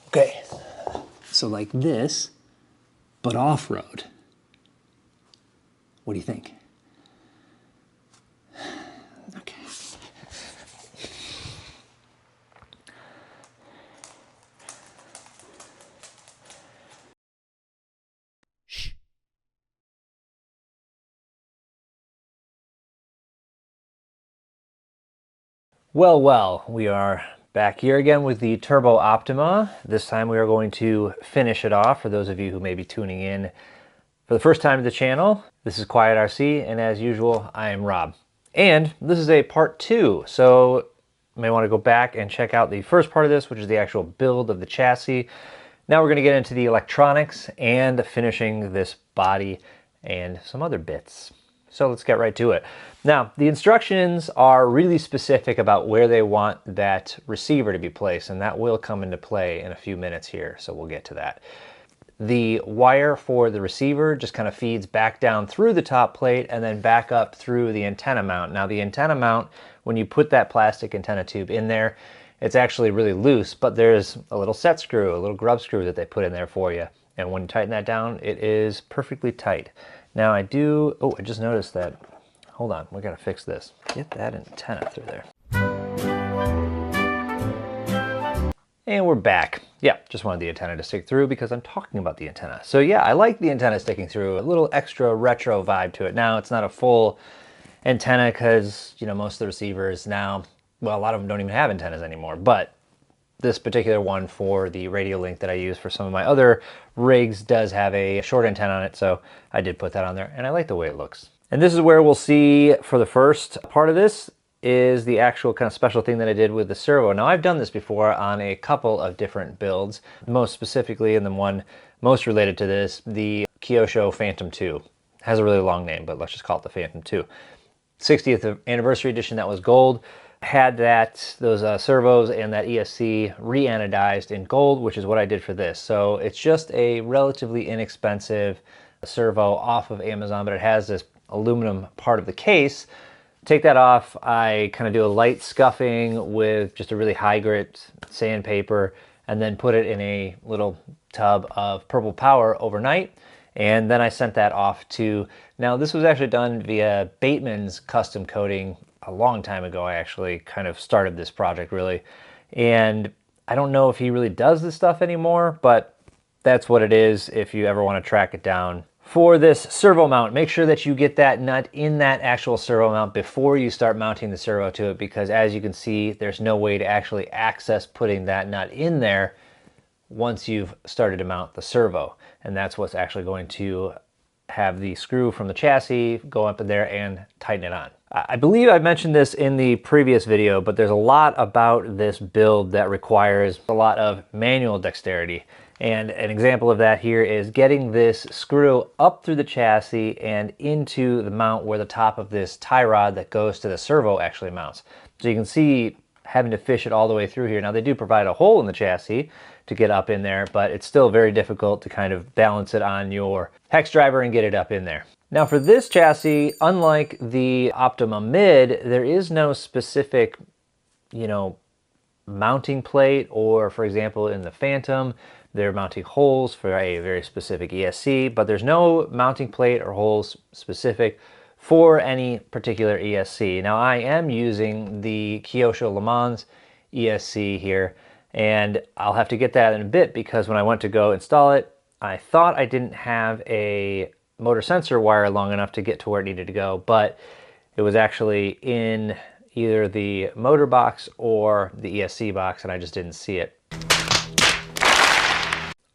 Okay, so like this, but off-road. What do you think? Okay. Shh. Well, we are back here again with the Turbo Optima. This time we are going to finish it off for those of you who may be tuning in for the first time to the channel. This is Quiet RC, and as usual, I am Rob. And this is a part 2, so you may want to go back and check out the first part of this, which is the actual build of the chassis. Now we're going to get into the electronics and finishing this body and some other bits. So let's get right to it. Now, the instructions are really specific about where they want that receiver to be placed, and that will come into play in a few minutes here, so we'll get to that. The wire for the receiver just kind of feeds back down through the top plate and then back up through the antenna mount. Now, the antenna mount, when you put that plastic antenna tube in there, it's actually really loose, but there's a little set screw, a little grub screw that they put in there for you. And when you tighten that down, it is perfectly tight. Now I just noticed that, hold on, we gotta fix this. Get that antenna through there. And we're back. Yeah, just wanted the antenna to stick through because I'm talking about the antenna. So yeah, I like the antenna sticking through, a little extra retro vibe to it. Now, it's not a full antenna because, you know, most of the receivers now, well, a lot of them don't even have antennas anymore, but this particular one for the radio link that I use for some of my other rigs does have a short antenna on it, so I did put that on there, and I like the way it looks. And this is where we'll see for the first part of this is the actual kind of special thing that I did with the servo. Now, I've done this before on a couple of different builds, most specifically, and the one most related to this, the Kyosho Phantom 2. It has a really long name, but let's just call it the Phantom 2. 60th anniversary edition, that was gold. Had those servos and that ESC re-anodized in gold, which is what I did for this. So it's just a relatively inexpensive servo off of Amazon, but it has this aluminum part of the case. Take that off, I kind of do a light scuffing with just a really high grit sandpaper, and then put it in a little tub of purple power overnight. And then I sent that off to, now this was actually done via Bateman's custom coating a long time ago. I actually kind of started this project really. And I don't know if he really does this stuff anymore, but that's what it is if you ever want to track it down. For this servo mount, make sure that you get that nut in that actual servo mount before you start mounting the servo to it, because as you can see, there's no way to actually access putting that nut in there once you've started to mount the servo. And that's what's actually going to have the screw from the chassis go up in there and tighten it on. I believe I mentioned this in the previous video, but there's a lot about this build that requires a lot of manual dexterity. And an example of that here is getting this screw up through the chassis and into the mount where the top of this tie rod that goes to the servo actually mounts. So you can see having to fish it all the way through here. Now, they do provide a hole in the chassis to get up in there, but it's still very difficult to kind of balance it on your hex driver and get it up in there. Now, for this chassis, unlike the Optima Mid, there is no specific, mounting plate, or for example, in the Phantom, they're mounting holes for a very specific ESC, but there's no mounting plate or holes specific for any particular ESC. Now, I am using the Kyosho Le Mans ESC here, and I'll have to get that in a bit because when I went to go install it, I thought I didn't have a motor sensor wire long enough to get to where it needed to go, but it was actually in either the motor box or the ESC box, and I just didn't see it.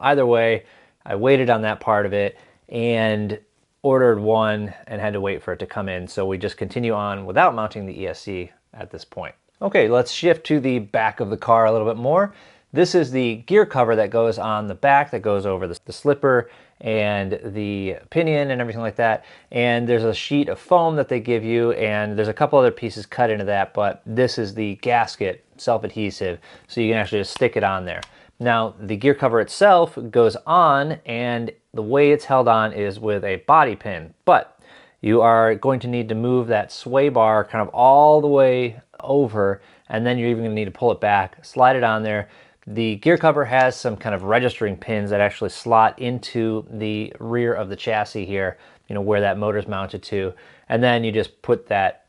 Either way, I waited on that part of it and ordered one and had to wait for it to come in. So we just continue on without mounting the ESC at this point. Okay, let's shift to the back of the car a little bit more. This is the gear cover that goes on the back that goes over the slipper and the pinion and everything like that. And there's a sheet of foam that they give you, and there's a couple other pieces cut into that, but this is the gasket, self-adhesive, so you can actually just stick it on there. Now, the gear cover itself goes on, and the way it's held on is with a bobby pin, but you are going to need to move that sway bar kind of all the way over, and then you're even going to need to pull it back, slide it on there, The gear cover has some kind of registering pins that actually slot into the rear of the chassis here, you know, where that motor's mounted to. And then you just put that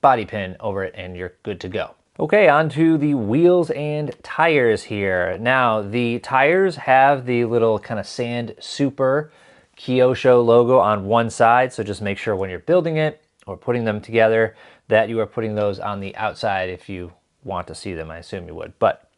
body pin over it and you're good to go. Okay, on to the wheels and tires here. Now, the tires have the little kind of Sand Super Kyosho logo on one side, so just make sure when you're building it or putting them together that you are putting those on the outside if you want to see them. I assume you would, but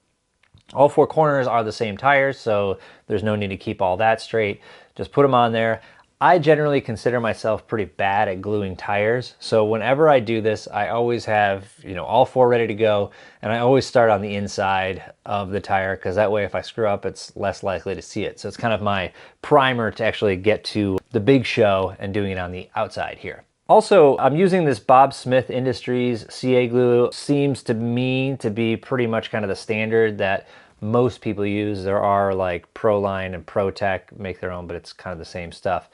all four corners are the same tires, so there's no need to keep all that straight. Just put them on there. I generally consider myself pretty bad at gluing tires, so whenever I do this, I always have, you know, all four ready to go, and I always start on the inside of the tire, because that way if I screw up, it's less likely to see it. So it's kind of my primer to actually get to the big show and doing it on the outside here. Also, I'm using this Bob Smith Industries CA glue. Seems to me to be pretty much kind of the standard that most people use. There are like Proline and ProTech make their own, but it's kind of the same stuff.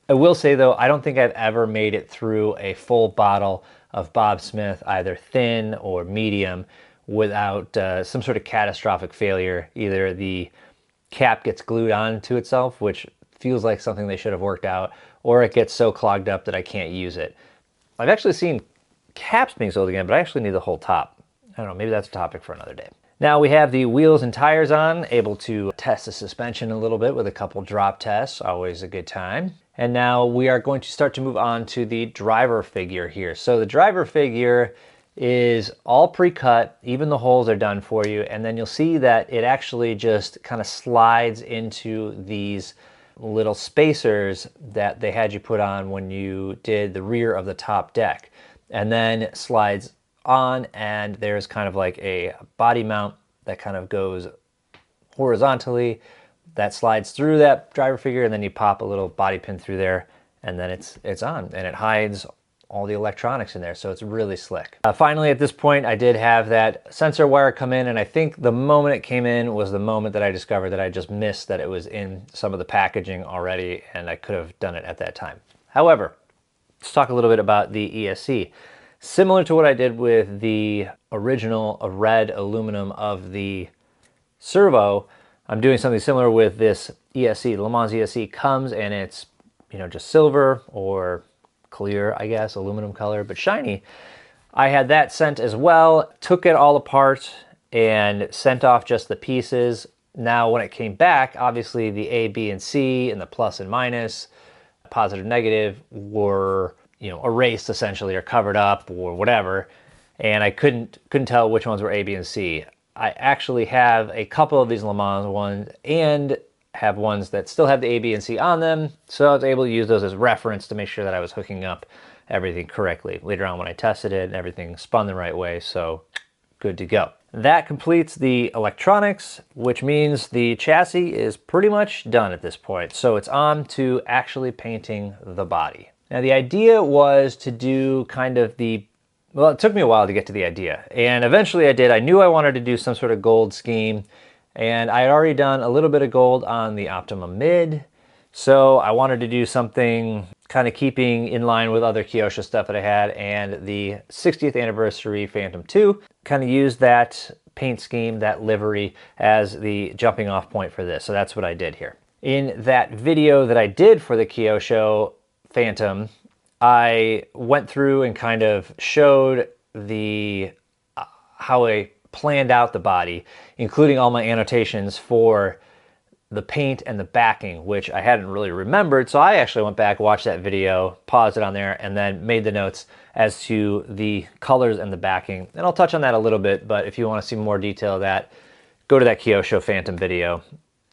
I will say though, I don't think I've ever made it through a full bottle of Bob Smith, either thin or medium, without some sort of catastrophic failure. Either the cap gets glued onto itself, which feels like something they should have worked out, or it gets so clogged up that I can't use it. I've actually seen caps being sold again, but I actually need the whole top. I don't know, maybe that's a topic for another day. Now we have the wheels and tires on, able to test the suspension a little bit with a couple drop tests, always a good time. And now we are going to start to move on to the driver figure here. So the driver figure is all pre-cut, even the holes are done for you, and then you'll see that it actually just kind of slides into these little spacers that they had you put on when you did the rear of the top deck, and then slides on, and there's kind of like a body mount that kind of goes horizontally that slides through that driver figure, and then you pop a little body pin through there, and then it's on, and it hides all the electronics in there, so it's really slick. Finally, at this point, I did have that sensor wire come in, and I think the moment it came in was the moment that I discovered that I just missed that it was in some of the packaging already, and I could have done it at that time. However, let's talk a little bit about the ESC. Similar to what I did with the original red aluminum of the servo, I'm doing something similar with this ESC. The Le Mans ESC comes and it's, you know, just silver or clear, I guess, aluminum color, but shiny. I had that sent as well, took it all apart and sent off just the pieces. Now when it came back, obviously the A, B, and C and the plus and minus, positive, negative were, you know, erased essentially or covered up or whatever. And I couldn't tell which ones were A, B, and C. I actually have a couple of these Le Mans ones and have ones that still have the A, B, and C on them. So I was able to use those as reference to make sure that I was hooking up everything correctly. Later on when I tested it, everything spun the right way, so good to go. That completes the electronics, which means the chassis is pretty much done at this point. So it's on to actually painting the body. Now the idea was to do kind of the, well, it took me a while to get to the idea, and eventually I did. I knew I wanted to do some sort of gold scheme, and I had already done a little bit of gold on the Optima Mid, so I wanted to do something kind of keeping in line with other Kyosho stuff that I had, and the 60th anniversary Phantom 2 kind of used that paint scheme, that livery, as the jumping off point for this, so that's what I did here. In that video that I did for the Kyosho Phantom, I went through and kind of showed the how I planned out the body, including all my annotations for the paint and the backing, which I hadn't really remembered. So I actually went back, watched that video, paused it on there, and then made the notes as to the colors and the backing. And I'll touch on that a little bit, but if you want to see more detail of that, go to that Kyosho Phantom video.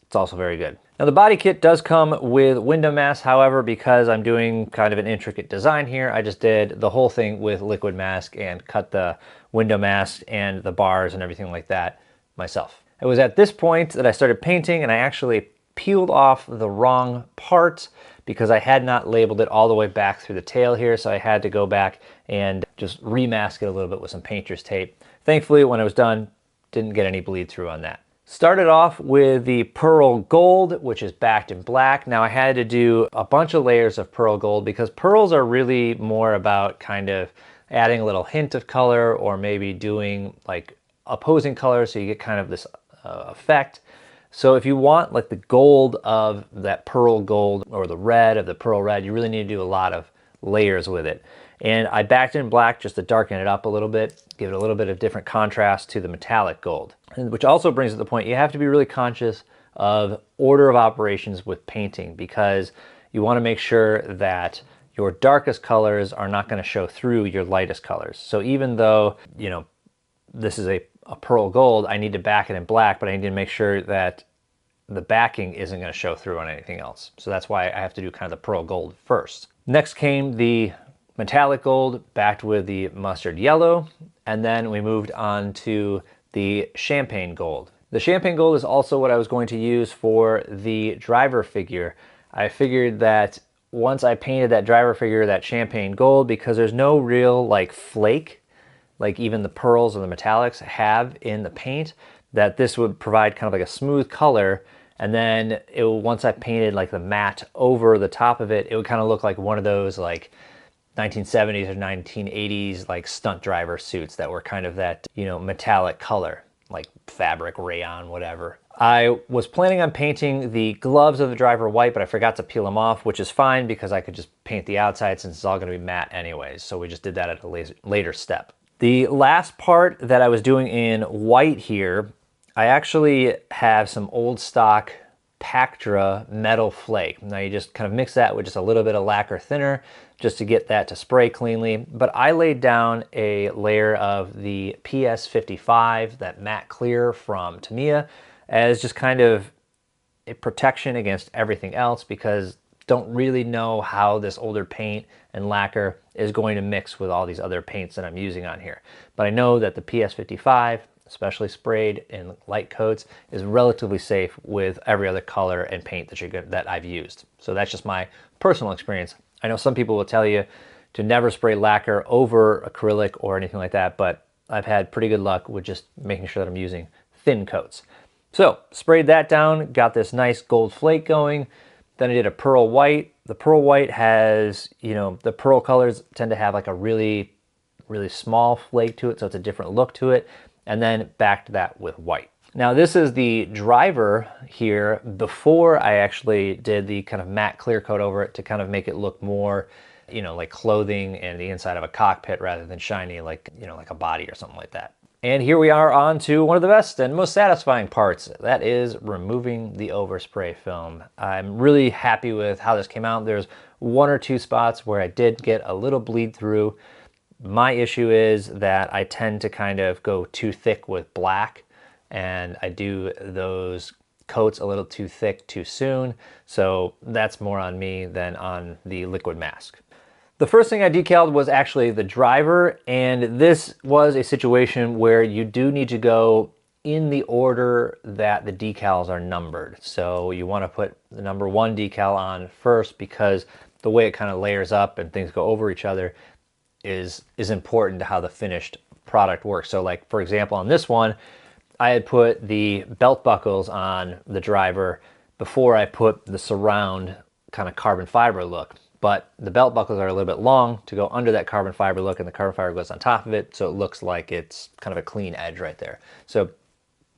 It's also very good. Now the body kit does come with window mask, however, because I'm doing kind of an intricate design here, I just did the whole thing with liquid mask and cut the window mask and the bars and everything like that myself. It was at this point that I started painting, and I actually peeled off the wrong part because I had not labeled it all the way back through the tail here, so I had to go back and just remask it a little bit with some painter's tape. Thankfully, when I was done, didn't get any bleed through on that. Started off with the pearl gold, which is backed in black. Now I had to do a bunch of layers of pearl gold because pearls are really more about kind of adding a little hint of color or maybe doing like opposing colors, so you get kind of this effect. So if you want like the gold of that pearl gold or the red of the pearl red, you really need to do a lot of layers with it. And I backed in black just to darken it up a little bit, give it a little bit of different contrast to the metallic gold. And which also brings to the point, you have to be really conscious of order of operations with painting, because you want to make sure that your darkest colors are not going to show through your lightest colors. So even though, you know, this is a pearl gold, I need to back it in black, but I need to make sure that the backing isn't going to show through on anything else. So that's why I have to do kind of the pearl gold first. Next came the metallic gold backed with the mustard yellow, and then we moved on to the champagne gold. The champagne gold is also what I was going to use for the driver figure. I figured that once I painted that driver figure that champagne gold, because there's no real like flake like even the pearls or the metallics have in the paint, that this would provide kind of like a smooth color. And then once I painted like the matte over the top of it, it would kind of look like one of those like 1970s or 1980s like stunt driver suits that were kind of that, you know, metallic color, like fabric, rayon, whatever. I was planning on painting the gloves of the driver white, but I forgot to peel them off, which is fine because I could just paint the outside since it's all going to be matte anyways. So we just did that at a later step. The last part that I was doing in white here, I actually have some old stock Pactra metal flake. Now you just kind of mix that with just a little bit of lacquer thinner just to get that to spray cleanly. But I laid down a layer of the ep054, that matte clear from Tamiya, as just kind of a protection against everything else, because don't really know how this older paint and lacquer is going to mix with all these other paints that I'm using on here. But I know that the ps55, especially sprayed in light coats, is relatively safe with every other color and paint that I've used. So that's just my personal experience. I know some people will tell you to never spray lacquer over acrylic or anything like that, but I've had pretty good luck with just making sure that I'm using thin coats. So sprayed that down, got this nice gold flake going. Then I did a pearl white. The pearl white has, you know, the pearl colors tend to have like a really, really small flake to it, so it's a different look to it. And then backed that with white. Now this is the driver here before I actually did the kind of matte clear coat over it to kind of make it look more, you know, like clothing and the inside of a cockpit rather than shiny like, you know, like a body or something like that. And here we are on to one of the best and most satisfying parts. That is removing the overspray film. I'm really happy with how this came out. There's one or two spots where I did get a little bleed through. My issue is that I tend to kind of go too thick with black, and I do those coats a little too thick too soon. So that's more on me than on the liquid mask. The first thing I decaled was actually the driver, and this was a situation where you do need to go in the order that the decals are numbered. So you want to put the number 1 decal on first, because the way it kind of layers up and things go over each other is important to how the finished product works. So like, for example, on this one, I had put the belt buckles on the driver before I put the surround kind of carbon fiber look. But the belt buckles are a little bit long to go under that carbon fiber look, and the carbon fiber goes on top of it, so it looks like it's kind of a clean edge right there. So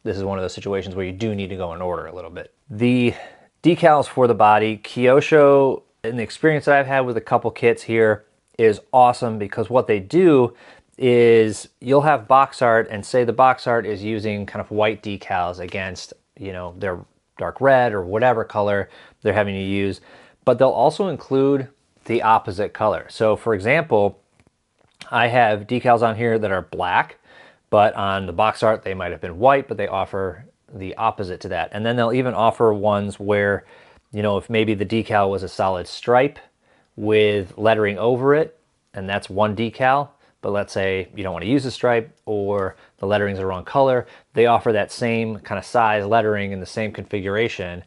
this is one of those situations where you do need to go in order a little bit. The decals for the body, Kyosho, in the experience that I've had with a couple kits here, is awesome, because what they do is you'll have box art, and say the box art is using kind of white decals against, you know, their dark red or whatever color they're having to use. But they'll also include the opposite color. So for example, I have decals on here that are black, but on the box art they might have been white, but they offer the opposite to that. And then they'll even offer ones where, you know, if maybe the decal was a solid stripe with lettering over it, and that's one decal, but let's say you don't want to use the stripe or the lettering's the wrong color, they offer that same kind of size lettering in the same configuration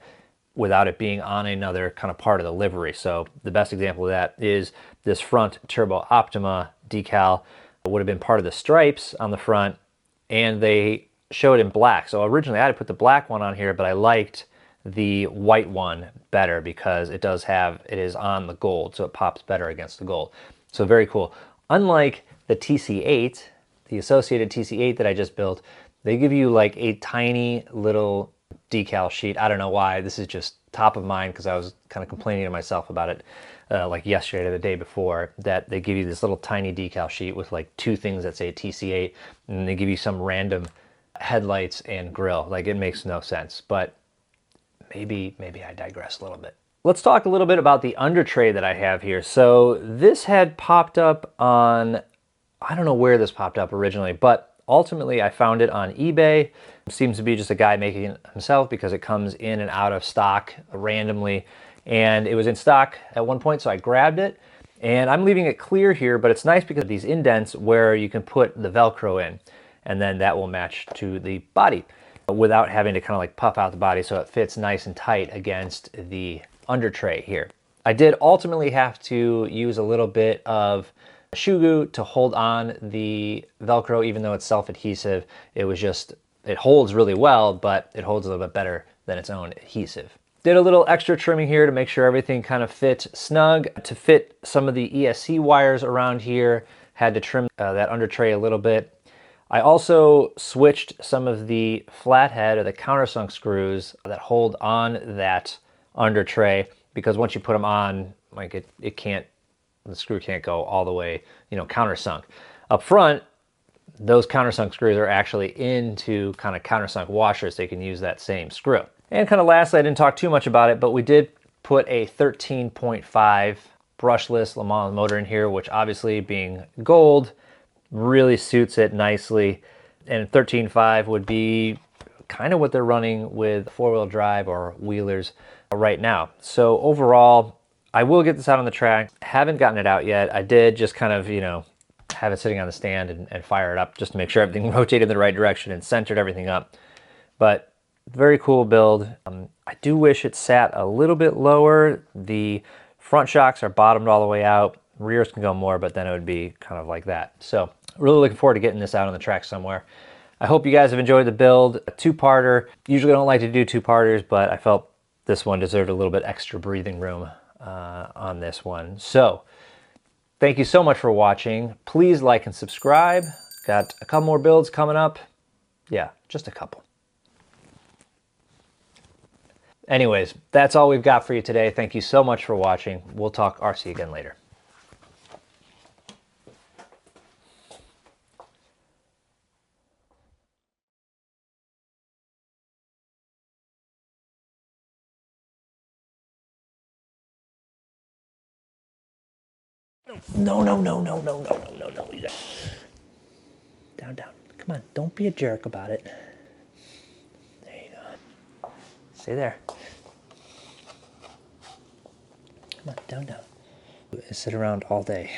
without it being on another kind of part of the livery. So the best example of that is this front Turbo Optima decal. It would have been part of the stripes on the front, and they show it in black. So originally I had to put the black one on here, but I liked the white one better because it is on the gold, so it pops better against the gold. So very cool. Unlike the TC8, the associated TC8 that I just built, They give you like a tiny little decal sheet. I don't know why. This is just top of mind because I was kind of complaining to myself about it like yesterday or the day before, that they give you this little tiny decal sheet with like two things that say TC8, and they give you some random headlights and grill. Like, it makes no sense, but maybe I digress a little bit. Let's talk a little bit about the under tray that I have here. So this had popped up on, I don't know where this popped up originally, but ultimately I found it on eBay. It seems to be just a guy making it himself because it comes in and out of stock randomly. And it was in stock at one point, so I grabbed it. And I'm leaving it clear here, but it's nice because of these indents where you can put the Velcro in, and then that will match to the body without having to kind of like puff out the body, so it fits nice and tight against the under tray here. I did ultimately have to use a little bit of shoe glue to hold on the Velcro, even though it's self-adhesive. It was just, it holds really well, but it holds a little bit better than its own adhesive. Did a little extra trimming here to make sure everything kind of fit snug. To fit some of the ESC wires around here, had to trim that under tray a little bit. I also switched some of the flathead or the countersunk screws that hold on that under tray, because once you put them on, like it can't, the screw can't go all the way, you know, countersunk. Up front, those countersunk screws are actually into kind of countersunk washers, so you can use that same screw. And kind of lastly, I didn't talk too much about it, but we did put a 13.5 brushless Le Mans motor in here, which obviously being gold, really suits it nicely. And 13.5 would be kind of what they're running with four-wheel drive or wheelers right now. So overall, I will get this out on the track. Haven't gotten it out yet. I did just kind of, you know, have it sitting on the stand and fire it up just to make sure everything rotated in the right direction and centered everything up. But very cool build. I do wish it sat a little bit lower. The front shocks are bottomed all the way out. Rears can go more, but then it would be kind of like that. So really looking forward to getting this out on the track somewhere. I hope you guys have enjoyed the build. A two-parter. Usually I don't like to do two-parters, but I felt this one deserved a little bit extra breathing room on this one. So thank you so much for watching. Please like and subscribe. Got a couple more builds coming up. Yeah, just a couple. Anyways, that's all we've got for you today. Thank you so much for watching. We'll talk RC again later. No. Down. Come on, don't be a jerk about it. There you go. Stay there. Come on, down. Sit around all day.